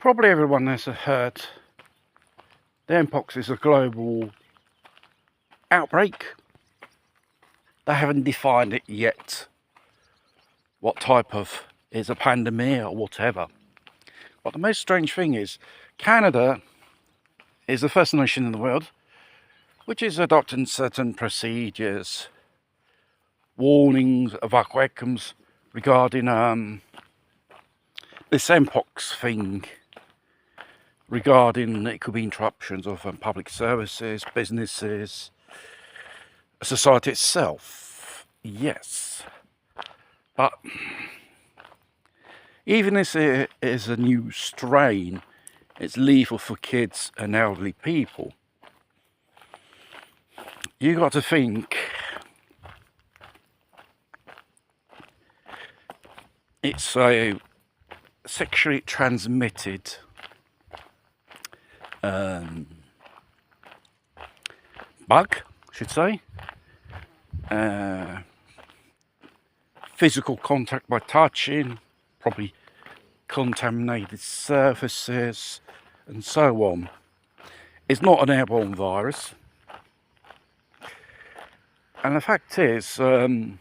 Probably everyone has heard the Mpox is a global outbreak. They haven't defined it yet, what type of is a pandemic or whatever. But the most strange thing is Canada is the first nation in the world which is adopting certain procedures, warnings, evacuations regarding this Mpox thing, regarding it could be interruptions of public services, businesses, society itself. Yes, but even if it is a new strain, it's lethal for kids and elderly people. You got to think it's a sexually transmitted bug, I should say. Physical contact by touching, probably contaminated surfaces, and so on. It's not an airborne virus. And the fact is, you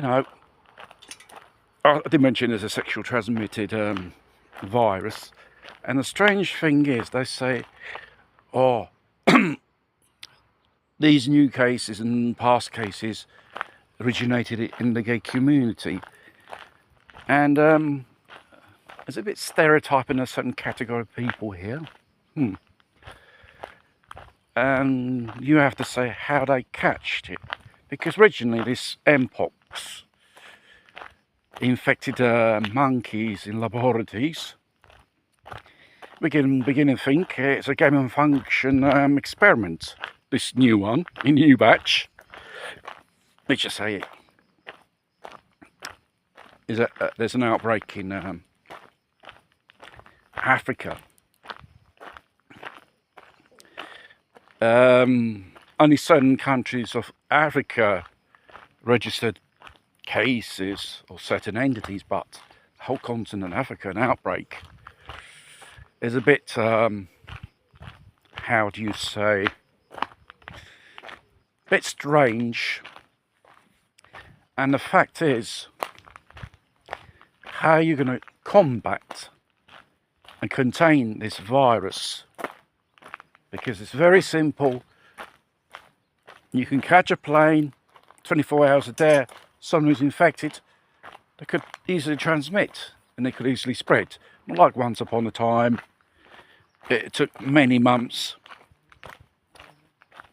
know, I did mention there's a sexual transmitted virus, and the strange thing is they say, oh, these new cases and past cases originated in the gay community, and there's a bit stereotyping a certain category of people here. And you have to say how they catched it, because originally this Mpox infected monkeys in laboratories. We can begin to think it's a gain of function experiment. This new one, a new batch. Let's just say there's an outbreak in Africa. Only certain countries of Africa registered cases or certain entities, but the whole continent of Africa, an outbreak is a bit, how do you say, a bit strange. And the fact is, how are you going to combat and contain this virus? Because it's very simple. You can catch a plane 24 hours a day, someone who's infected, they could easily transmit and they could easily spread. Not like once upon a time, it took many months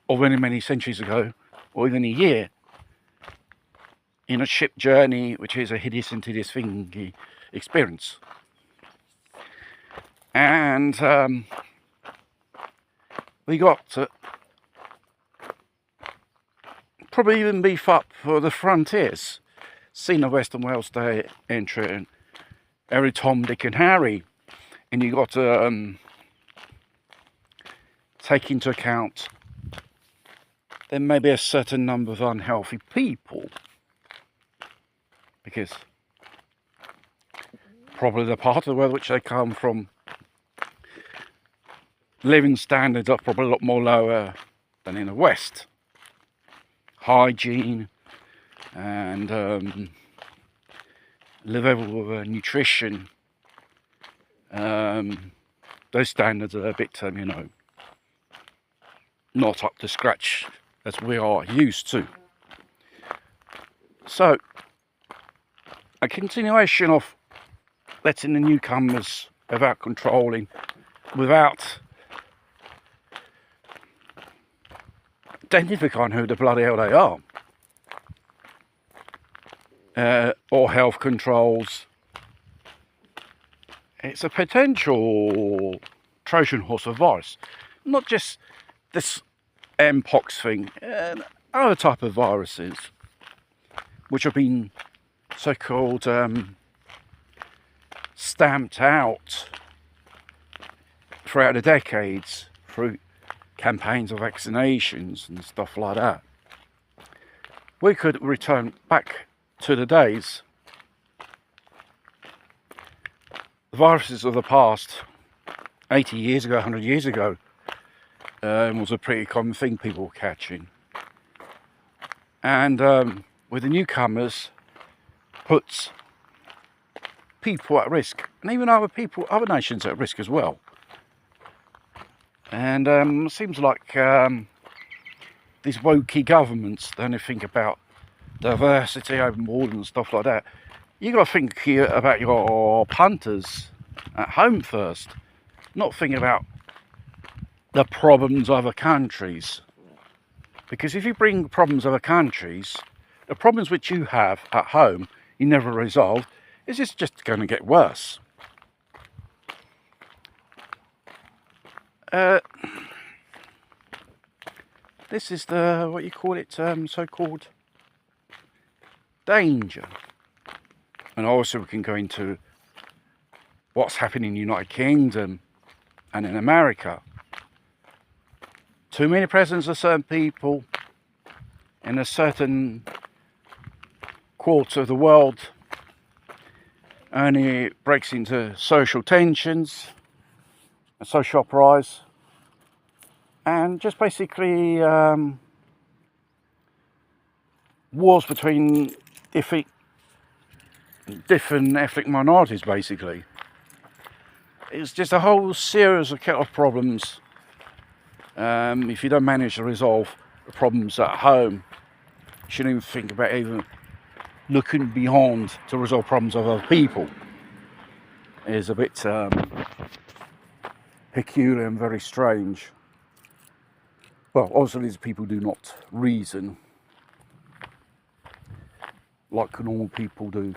or many centuries ago, or even a year, in a ship journey, which is a hideous and tedious thing experience. And we got to probably even beef up for the frontiers. Seen the Western Wales Day entry, every Tom, Dick and Harry, and you got to take into account there may be a certain number of unhealthy people, because probably the part of the world which they come from, living standards are probably a lot more lower than in the West. Hygiene and level of nutrition, those standards are a bit, you know, not up to scratch as we are used to. So, a continuation of letting the newcomers without controlling, without identifying who the bloody hell they are, or health controls. It's a potential Trojan horse of virus, not just this Mpox thing, and other type of viruses which have been so-called stamped out throughout the decades through campaigns of vaccinations and stuff like that. We could return back to the days the viruses of the past, 80 years ago, 100 years ago, was a pretty common thing people were catching. And with the newcomers, puts people at risk, and even other nations at risk as well. And it seems like these wokey governments don't think about diversity, open borders and stuff like that. You got to think here about your punters at home first, not think about the problems of other countries. Because if you bring problems of other countries, the problems which you have at home you never resolve, is just going to get worse. This is the, what you call it, so-called danger. And also we can go into what's happening in the United Kingdom and in America. Too many presidents of certain people in a certain quarter of the world, and it breaks into social tensions and social uprise, and just basically wars between different ethnic minorities. Basically, it's just a whole series of problems. If you don't manage to resolve the problems at home, you shouldn't even think about even looking beyond to resolve problems of other people. It is a bit peculiar and very strange. Well, obviously these people do not reason like normal people do.